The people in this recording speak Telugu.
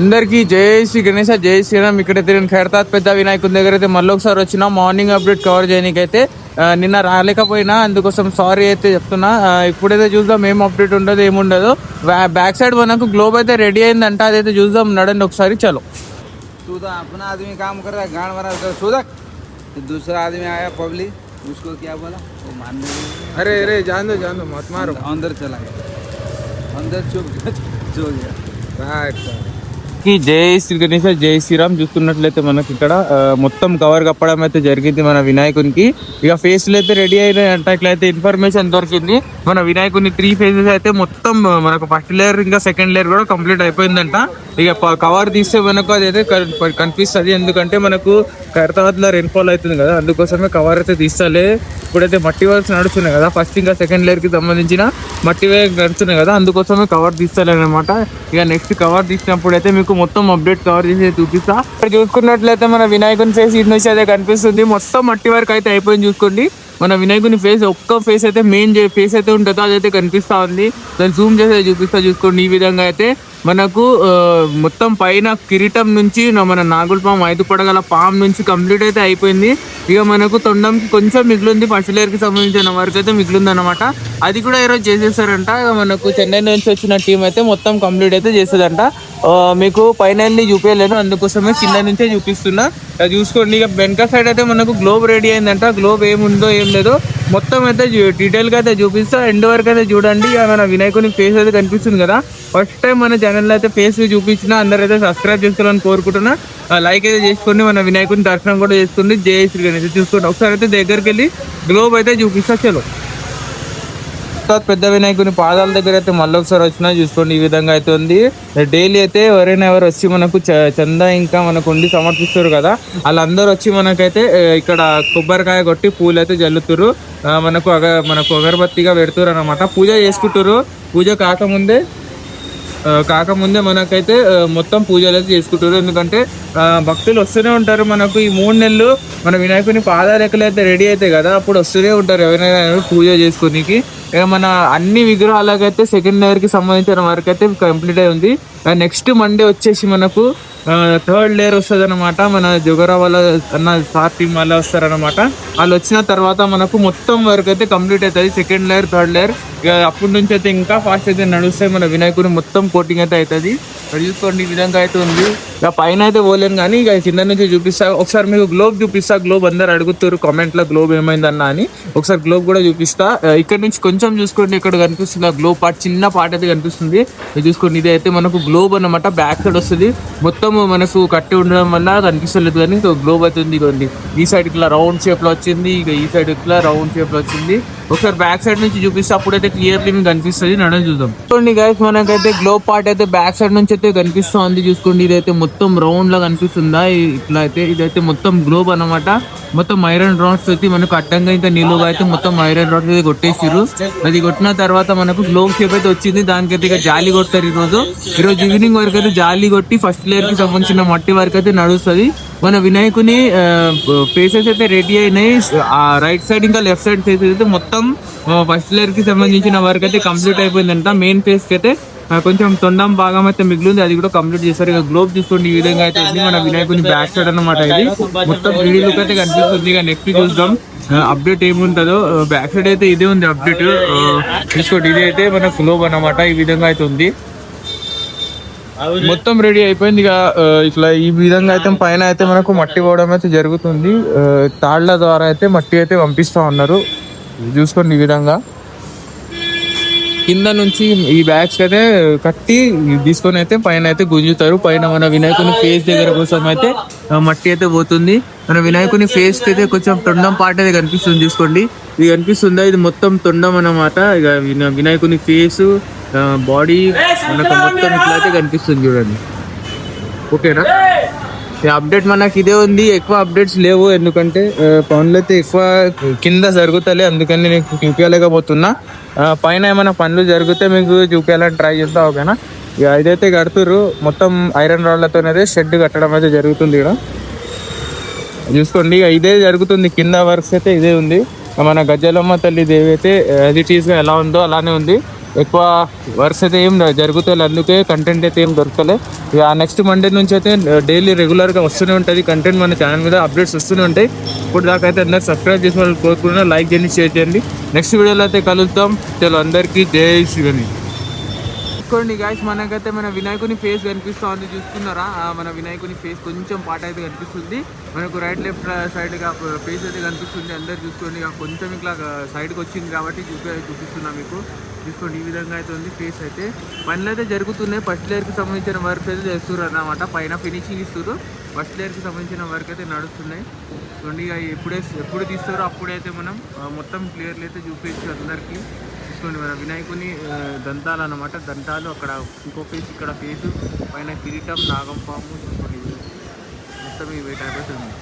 అందరికీ జై శ్రీ గణేశ, జై శ్రీరామ్. ఇక్కడైతే నేను ఖైరతాబాద్ పెద్ద వినాయకుని దగ్గర అయితే మళ్ళీ ఒకసారి వచ్చిన మార్నింగ్ అప్డేట్ కవర్ చేయడానికి అయితే నిన్న రాలేకపోయినా, అందుకోసం సారీ అయితే చెప్తున్నా. ఇప్పుడైతే చూద్దాం ఏం అప్డేట్ ఉండదు ఏముండదు. బ్యాక్ సైడ్ మనకు గ్లోబ్ అయితే రెడీ అయిందంట, అదైతే చూద్దాం. నడండి ఒకసారి, చలో. सुधा अपना आदमी काम कर रहा है, गांड मारा सुधा, दूसरा आदमी आया पब्लिक, उसको क्या बोला वो मानने नहीं। अरे अरे जान दो मत मारो. अंदर चला गया, अंदर चुप सो गया. జై శ్రీ గణేశ, జై శ్రీరామ్. చూస్తున్నట్లయితే మనకి ఇక్కడ మొత్తం కవర్ కప్పడం అయితే జరిగింది మన వినాయకునికి. ఇక ఫేస్లు అయితే రెడీ అయినాయంట. ఇట్లయితే ఇన్ఫర్మేషన్ దొరికింది. మన వినాయకుని 3 ఫేజెస్ అయితే మొత్తం మనకు ఫస్ట్ లేయర్ ఇంకా సెకండ్ లేయర్ కూడా కంప్లీట్ అయిపోయిందంట. ఇక కవర్ తీస్తే మనకు అదైతే కనిపిస్తుంది. ఎందుకంటే మనకు ఖైరతాబాద్లో రెయిన్ఫాల్ అవుతుంది కదా, అందుకోసమే కవర్ అయితే తీస్తలే. ఇప్పుడైతే మట్టి వర్క్స్ నడుస్తున్నాయి కదా, ఫస్ట్ ఇంకా సెకండ్ లేయర్ కి సంబంధించిన మట్టి వర్క్ నడుస్తున్నాయి కదా, అందుకోసమే కవర్ తీస్తలే అనమాట. ఇక నెక్స్ట్ కవర్ తీసినప్పుడు అయితే మీకు మొత్తం అప్డేట్ కవర్ చేసి చూపిస్తా. ఇక్కడ చూసుకున్నట్లయితే మన వినాయకుని ఫేస్ ఇటు నుంచి అయితే కనిపిస్తుంది. మొత్తం మట్టి వర్క్ అయితే అయిపోయింది. చూసుకోండి, మన వినాయకుని ఫేస్ ఒక్క ఫేస్ అయితే మెయిన్ ఫేస్ అయితే ఉంటుందో అదైతే కనిపిస్తా ఉంది. దాన్ని జూమ్ చేసి చూపిస్తా. చూసుకోండి, ఈ విధంగా అయితే మనకు మొత్తం పైన కిరీటం నుంచి మన నాగుల పాము 5 పడగల పాము నుంచి కంప్లీట్ అయితే అయిపోయింది. ఇక మనకు తొండంకి కొంచెం మిగిలింది, ఫస్ట్ లేయర్కి సంబంధించిన వర్క్ అయితే మిగిలింది అనమాట. అది కూడా ఈరోజు చేసేస్తారంట. ఇక మనకు చెన్నై నుంచి వచ్చిన టీం అయితే మొత్తం కంప్లీట్ అయితే చేసేదంట. మీకు పైన వెళ్ళి చూపించలేను, అందుకోసమే కింద నుంచే చూపిస్తున్నా. చూసుకోండి, ఇక వెనక సైడ్ అయితే మనకు గ్లోబ్ రెడీ అయిందంట. గ్లోబ్ ఏముందో ఏం లేదో మొత్తం అయితే డీటెయిల్గా అయితే చూపిస్తా. ఎండ్ వరకు అయితే చూడండి. ఇక మన వినాయకుని ఫేస్ అయితే కనిపిస్తుంది కదా. ఫస్ట్ టైం మన ఛానల్లో అయితే ఫేస్ చూపించిన అందరూ అయితే సబ్స్క్రైబ్ చేసుకోవాలని కోరుకుంటున్నా. లైక్ అయితే చేసుకోండి, మన వినాయకుని దర్శనం కూడా చేసుకోండి. జై శ్రీ గణేష్. చూసుకోండి ఒకసారి అయితే దగ్గరికి వెళ్ళి గ్లోబ్ అయితే చూపిస్తా. చలో, పెద్ద వినాయకుని పాదాల దగ్గర అయితే మళ్ళీ ఒకసారి వచ్చినా. చూసుకోండి, ఈ విధంగా అయితే ఉంది. డైలీ అయితే ఎవరైనా ఎవరు వచ్చి మనకు చందా ఇంకా మనకు ఉండి సమర్పిస్తారు కదా, వాళ్ళందరూ వచ్చి మనకైతే ఇక్కడ కొబ్బరికాయ కొట్టి పూలు అయితే జల్లుతారు. మనకు అగరబత్తిగా పెడుతారు అనమాట. పూజ చేసుకుంటారు. పూజ కాకముందే మనకైతే మొత్తం పూజలు అయితే చేసుకుంటారు. ఎందుకంటే భక్తులు వస్తూనే ఉంటారు. మనకు ఈ 3 నెలలు మన వినాయకుని పాదాలు ఎక్కలైతే రెడీ అవుతాయి కదా, అప్పుడు వస్తూనే ఉంటారు ఎవరైనా పూజ చేసుకోనికి. మన అన్ని విగ్రహాలకైతే సెకండ్ లేయర్ కి సంబంధించిన వర్క్ అయితే కంప్లీట్ అయి ఉంది. నెక్స్ట్ మండే వచ్చేసి మనకు 3rd లేయర్ వస్తుంది అనమాట. మన జొగరా వాళ్ళ అన్న సార్ టీం వాళ్ళ వస్తారనమాట. వాళ్ళు వచ్చిన తర్వాత మనకు మొత్తం వర్క్ అయితే కంప్లీట్ అవుతుంది. Second layer, 3rd layer. ఇక అప్పటి నుంచి అయితే ఇంకా ఫాస్ట్ అయితే నడుస్తాయి. మన వినాయకుని మొత్తం కోటింగ్ అయితే అవుతుంది. చూసుకోండి, ఈ విధంగా అయితే ఉంది. ఇక పైన అయితే పోలేను కానీ ఇక కింద నుంచి చూపిస్తా. ఒకసారి మీకు గ్లోబ్ చూపిస్తా. గ్లోబ్ అందరు అడుగుతారు కామెంట్లో గ్లోబ్ ఏమైందన్నా అని. ఒకసారి గ్లోబ్ కూడా చూపిస్తా. ఇక్కడ నుంచి కొంచెం చూసుకోండి, ఇక్కడ కనిపిస్తుంది ఆ గ్లోబ్ పార్ట్, చిన్న పార్ట్ అయితే కనిపిస్తుంది. చూసుకోండి, ఇది అయితే మనకు గ్లోబ్ అన్నమాట. బ్యాక్ సైడ్ వస్తుంది. మొత్తం మనకు కట్టి ఉండడం వల్ల కనిపిస్తలేదు కానీ గ్లోబ్ అయితే ఉంది. ఇవ్వండి, ఈ సైడ్ ఇట్లా రౌండ్ షేప్ లో వచ్చింది, ఇక ఈ సైడ్ ఇట్లా రౌండ్ షేప్ లో వచ్చింది. ఒకసారి బ్యాక్ సైడ్ నుంచి చూపిస్తే అప్పుడైతే క్లియర్లీ మీకు కనిపిస్తుంది. నడని చూద్దాం. చూడండి గైస్, మనకైతే గ్లోబ్ పార్ట్ అయితే బ్యాక్ సైడ్ నుంచి అయితే కనిపిస్తూ ఉంది. చూసుకోండి, ఇదైతే మొత్తం రౌండ్ లా కనిపిస్తుందా. ఇట్లా అయితే ఇదైతే మొత్తం గ్లోబ్ అన్నమాట. మొత్తం ఐరన్ రాడ్స్ అయితే మనకు అడ్డంగా ఇంకా నిలువుగా అయితే మొత్తం ఐరన్ రాడ్స్ అయితే కొట్టేసారు. అది కొట్టిన తర్వాత మనకు గ్లోబ్ షేప్ అయితే వచ్చింది. దానికైతే ఇక జాలి కొడతారు. ఈరోజు ఈవినింగ్ వరకు అయితే జాలి కొట్టి ఫస్ట్ లేయర్ కి సంబంధించిన మట్టి వరకు అయితే నడుస్తుంది. మన వినాయకుని ఫేసెస్ అయితే రెడీ అయినాయి. రైట్ సైడ్ ఇంకా లెఫ్ట్ సైడ్ ఫేసెస్ అయితే మొత్తం ఫస్ట్ లేయర్ కి సంబంధించిన వర్క్ అయితే కంప్లీట్ అయిపోయిందంట. మెయిన్ ఫేస్ కి అయితే కొంచెం తొండం భాగం అయితే మిగిలింది, అది కూడా కంప్లీట్ చేస్తారు. ఇక గ్లోబ్ చూసుకోండి, ఈ విధంగా అయితే ఉంది మన వినాయకుని బ్యాక్ సైడ్ అన్నమాట. ఇది మొత్తం 3D లుక్ అయితే కనిపిస్తుంది. ఇక నెక్స్ట్ చూద్దాం అప్డేట్ ఏముంటుందో. బ్యాక్ సైడ్ అయితే ఇదే ఉంది అప్డేట్. చూసుకోండి, ఇది అయితే మన గ్లోబ్ అన్నమాట. ఈ విధంగా అయితే ఉంది. మొత్తం రెడీ అయిపోయింది. ఇక ఇట్లా ఈ విధంగా అయితే పైన అయితే మనకు మట్టి పోవడం అయితే జరుగుతుంది. తాళ్ల ద్వారా అయితే మట్టి అయితే పంపిస్తా ఉన్నారు. చూసుకోండి, ఈ విధంగా కింద నుంచి ఈ బ్యాగ్స్ అయితే కట్టి తీసుకొని అయితే పైన అయితే గుంజుతారు. పైన మన వినాయకుని ఫేస్ దగ్గర కోసం అయితే మట్టి అయితే పోతుంది. మన వినాయకుని ఫేస్ అయితే కొంచెం తొండం పార్ట్ అయితే కనిపిస్తుంది. చూసుకోండి, ఇది కనిపిస్తుందా, ఇది మొత్తం తొండం అన్నమాట. ఇక వినాయకుని ఫేస్, బాడీ మనకు మొత్తం ఇట్లా అయితే కనిపిస్తుంది. చూడండి, ఓకేనా. ఈ అప్డేట్ మనకి ఇదే ఉంది, ఎక్కువ అప్డేట్స్ లేవు. ఎందుకంటే పనులు అయితే ఎక్కువ కింద జరుగుతలే, అందుకని నేను చూపించలేకపోతున్నా. పైన ఏమైనా పనులు జరిగితే మీకు చూపించాలని ట్రై చేస్తా, ఓకేనా. ఇక ఇదైతే కడుతుర్రు. మొత్తం ఐరన్ రాడ్లతోనైతే షెడ్ కట్టడం అయితే జరుగుతుంది. ఇక్కడ చూసుకోండి, ఇక ఇదే జరుగుతుంది. కింద వర్క్స్ అయితే ఇదే ఉంది. మన గజ్జలమ్మ తల్లి దేవి అయితే యాజ్ ఇట్ ఈస్గా ఎలా ఉందో అలానే ఉంది. ఎక్కువ వర్క్స్ అయితే ఏం జరుగుతాయి, అందుకే కంటెంట్ అయితే ఏం దొరకలే. ఇక నెక్స్ట్ మండే నుంచి అయితే డైలీ రెగ్యులర్గా వస్తూనే ఉంటుంది కంటెంట్, మన ఛానల్ మీద అప్డేట్స్ వస్తూనే ఉంటాయి. ఇప్పుడు దాకా అయితే అందరు సబ్స్క్రైబ్ చేసిన వాళ్ళు కోరుకున్నా, లైక్ చేయండి, షేర్ చేయండి. నెక్స్ట్ వీడియోలో అయితే కలుద్దాం. చలో అందరికీ జై శివని. చూసుకోండి గాయస్, మనకైతే మన వినాయకుని ఫేస్ కనిపిస్తూ ఉంది, చూసుకున్నారా? మన వినాయకుని ఫేస్ కొంచెం పాట అయితే కనిపిస్తుంది మనకు, రైట్ లెఫ్ట్ సైడ్గా ఫేస్ అయితే కనిపిస్తుంది. అందరు చూసుకోండి, ఇక కొంచెం ఇట్లా సైడ్కి వచ్చింది కాబట్టి చూపిస్తున్నా మీకు. చూసుకోండి, ఈ విధంగా అయితే ఉంది ఫేస్ అయితే. పనులు అయితే జరుగుతున్నాయి, ఫస్ట్ లేయర్కి సంబంధించిన వర్క్ అయితే చేస్తున్నారు అన్నమాట. పైన ఫినిషింగ్ ఇస్తారు, ఫస్ట్ లేయర్కి సంబంధించిన వర్క్ అయితే నడుస్తున్నాయి. చూడండి, ఇక ఎప్పుడు తీస్తారో అప్పుడైతే మనం మొత్తం క్లియర్లు అయితే చూపించు అందరికీ. చూసుకోండి, మన వినాయకుని దంతాలు అన్నమాట, దంతాలు అక్కడ ఇంకో ఫేస్, ఇక్కడ ఫేసు, పైన కిరీటం, నాగం పాము. చూసుకోండి, మొత్తం ఇవి టైప్ అయితే ఉంది.